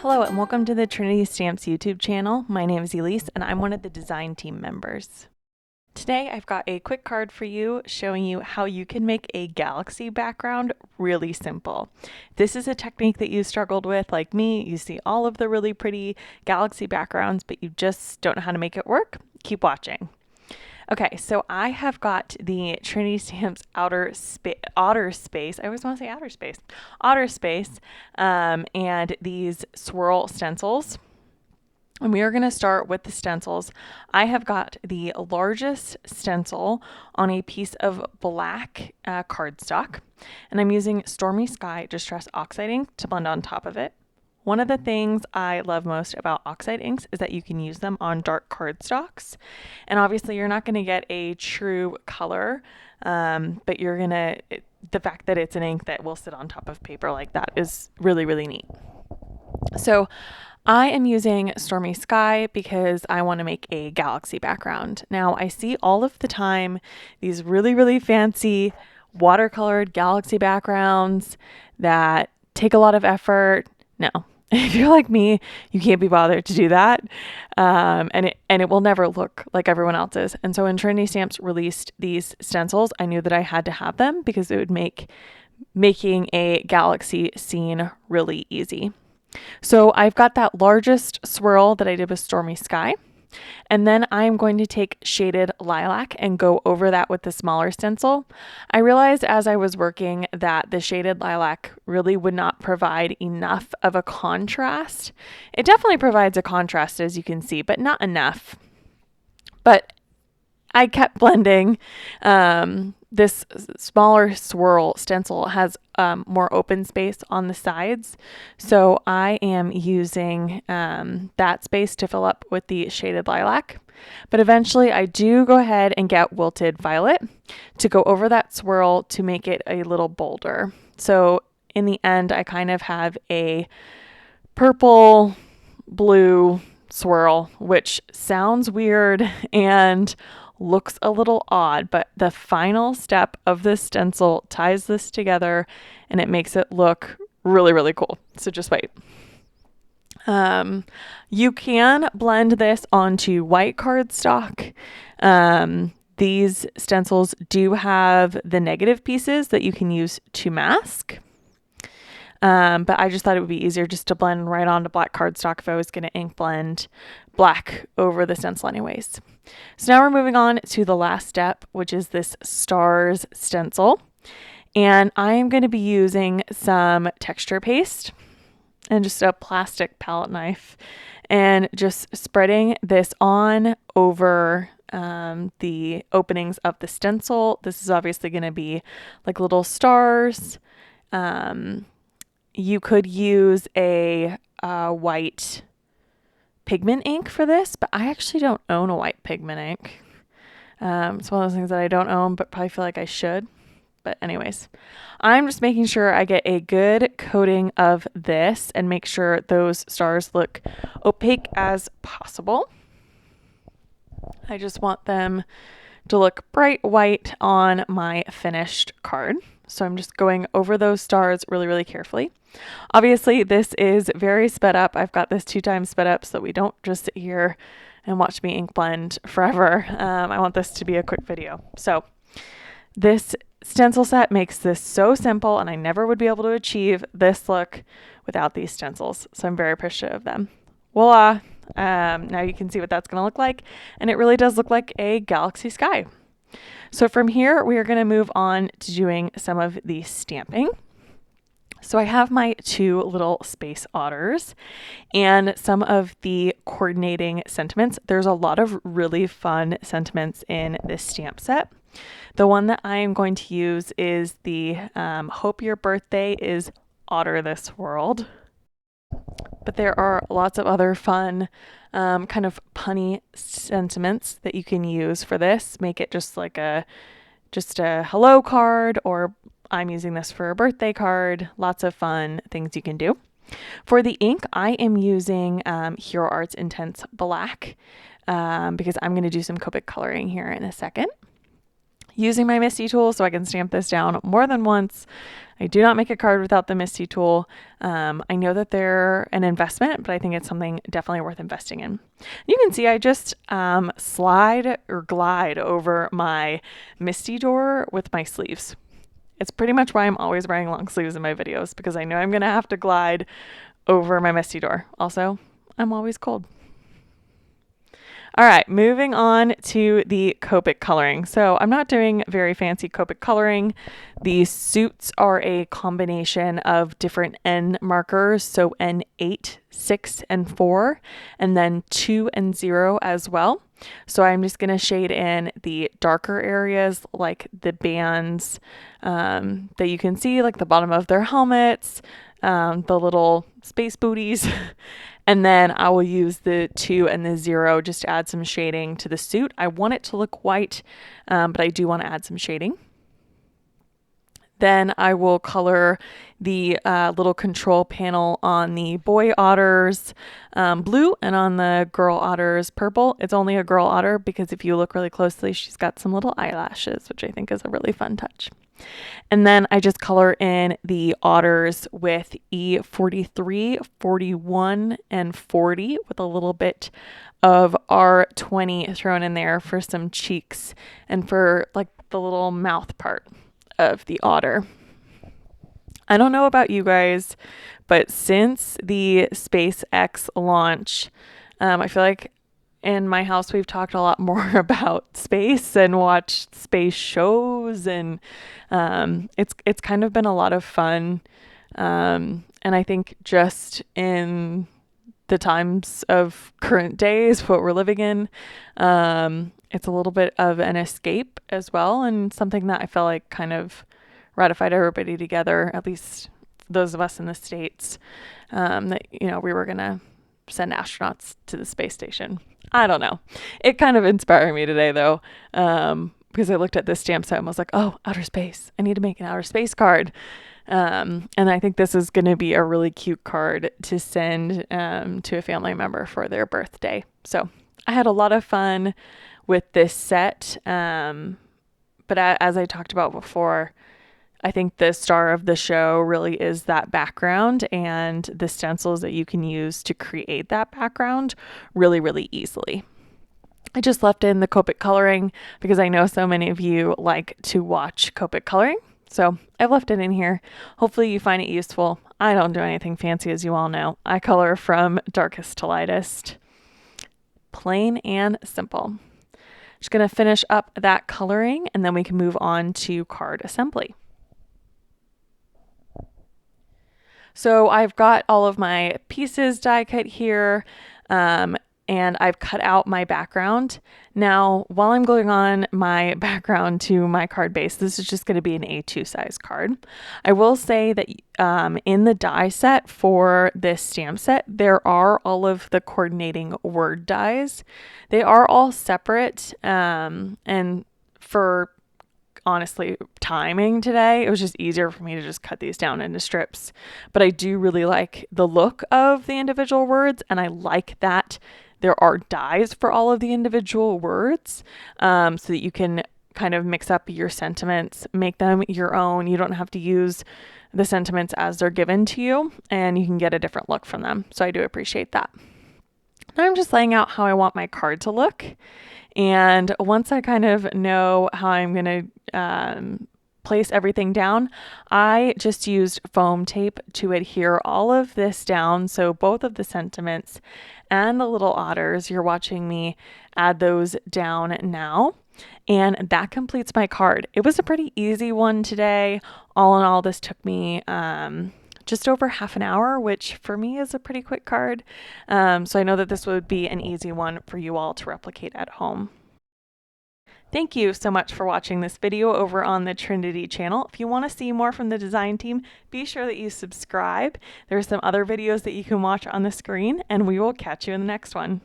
Hello and welcome to the Trinity Stamps YouTube channel. My name is Elyse and I'm one of the design team members. Today I've got a quick card for you showing you how you can make a galaxy background really simple. This is a technique that you struggled with like me. You see all of the really pretty galaxy backgrounds, but you just don't know how to make it work. Keep watching. Okay, so I have got the Trinity Stamps Otter Space, I always want to say outer space, Otter Space, and these Swirl stencils. And we are going to start with the stencils. I have got the largest stencil on a piece of black cardstock, and I'm using Stormy Sky Distress Oxide ink to blend on top of it. One of the things I love most about Oxide inks is that you can use them on dark cardstocks. And obviously you're not going to get a true color, but you're going to, the fact that it's an ink that will sit on top of paper like that is really, really neat. So I am using Stormy Sky because I want to make a galaxy background. Now I see all of the time these really, really fancy watercolored galaxy backgrounds that take a lot of effort. No. If you're like me, you can't be bothered to do that, and it will never look like everyone else's. And so when Trinity Stamps released these stencils, I knew that I had to have them because it would make making a galaxy scene really easy. So I've got that largest swirl that I did with Stormy Sky. And then I'm going to take shaded lilac and go over that with the smaller stencil. I realized as I was working that the shaded lilac really would not provide enough of a contrast. It definitely provides a contrast, as you can see, but not enough. But I kept blending. This smaller swirl stencil has more open space on the sides. So I am using that space to fill up with the shaded lilac. But eventually I do go ahead and get wilted violet to go over that swirl to make it a little bolder. So in the end, I kind of have a purple blue swirl, which sounds weird and looks a little odd, but the final step of this stencil ties this together and it makes it look really, really cool. So just wait. You can blend this onto white cardstock. These stencils do have the negative pieces that you can use to mask. But I just thought it would be easier just to blend right onto black cardstock if I was going to ink blend black over the stencil anyways. So now we're moving on to the last step, which is this stars stencil. And I am going to be using some texture paste and just a plastic palette knife and just spreading this on over the openings of the stencil. This is obviously going to be like little stars. You could use a white pigment ink for this, but I actually don't own a white pigment ink. It's one of those things that I don't own, but probably feel like I should. But anyways, I'm just making sure I get a good coating of this and make sure those stars look opaque as possible. I just want them to look bright white on my finished card. So I'm just going over those stars really, really carefully. Obviously, this is very sped up. I've got this 2 times sped up so that we don't just sit here and watch me ink blend forever. I want this to be a quick video. So this stencil set makes this so simple, and I never would be able to achieve this look without these stencils. So I'm very appreciative of them. Voila! Now you can see what that's going to look like, and it really does look like a galaxy sky. So from here, we are going to move on to doing some of the stamping. So I have my 2 little space otters and some of the coordinating sentiments. There's a lot of really fun sentiments in this stamp set. The one that I am going to use is the Hope Your Birthday is Otter This World. But there are lots of other fun kind of punny sentiments that you can use for this. Make it just like a hello card, or I'm using this for a birthday card. Lots of fun things you can do. For the ink, I am using Hero Arts Intense Black because I'm going to do some Copic Coloring here in a second. using my MISTI tool so I can stamp this down more than once. I do not make a card without the MISTI tool. I know that they're an investment, but I think it's something definitely worth investing in. You can see I just slide or glide over my MISTI door with my sleeves. It's pretty much why I'm always wearing long sleeves in my videos, because I know I'm going to have to glide over my MISTI door. Also, I'm always cold. All right, moving on to the Copic coloring. So I'm not doing very fancy Copic coloring. These suits are a combination of different N markers, so N8, 6, and 4, and then 2 and 0 as well. So I'm just going to shade in the darker areas like the bands that you can see, like the bottom of their helmets, the little space booties. And then I will use the 2 and the 0 just to add some shading to the suit. I want it to look white, but I do want to add some shading. Then I will color the little control panel on the boy otters blue and on the girl otters purple. It's only a girl otter because if you look really closely, she's got some little eyelashes, which I think is a really fun touch. And then I just color in the otters with E43, 41, and 40 with a little bit of R20 thrown in there for some cheeks and for like the little mouth part of the otter. I don't know about you guys, but since the SpaceX launch, I feel like in my house we've talked a lot more about space and watched space shows, and it's kind of been a lot of fun. And I think just in the times of current days, what we're living in, it's a little bit of an escape as well, and something that I felt like kind of ratified everybody together, at least those of us in the States, that, you know, we were going to send astronauts to the space station. I don't know. It kind of inspired me today, though, because I looked at this stamp set and was like, oh, outer space. I need to make an outer space card. And I think this is going to be a really cute card to send to a family member for their birthday. So I had a lot of fun with this set. But as I talked about before, I think the star of the show really is that background and the stencils that you can use to create that background really, really easily. I just left in the Copic coloring because I know so many of you like to watch Copic coloring. So I've left it in here. Hopefully you find it useful. I don't do anything fancy, as you all know. I color from darkest to lightest. Plain and simple. Just going to finish up that coloring and then we can move on to card assembly. So I've got all of my pieces die cut here, and I've cut out my background. Now, while I'm going on my background to my card base, this is just going to be an A2 size card. I will say that in the die set for this stamp set, there are all of the coordinating word dies. They are all separate, and for honestly timing today, it was just easier for me to just cut these down into strips. But I do really like the look of the individual words, and I like that there are dies for all of the individual words, so that you can kind of mix up your sentiments, make them your own. You don't have to use the sentiments as they're given to you, and you can get a different look from them. So I do appreciate that. Now I'm just laying out how I want my card to look. And once I kind of know how I'm going to place everything down, I just used foam tape to adhere all of this down. So both of the sentiments and the little otters, you're watching me add those down now. And that completes my card. It was a pretty easy one today. All in all, this took me just over half an hour, which for me is a pretty quick card. So I know that this would be an easy one for you all to replicate at home. Thank you so much for watching this video over on the Trinity channel. If you want to see more from the design team, be sure that you subscribe. There's some other videos that you can watch on the screen, and we will catch you in the next one.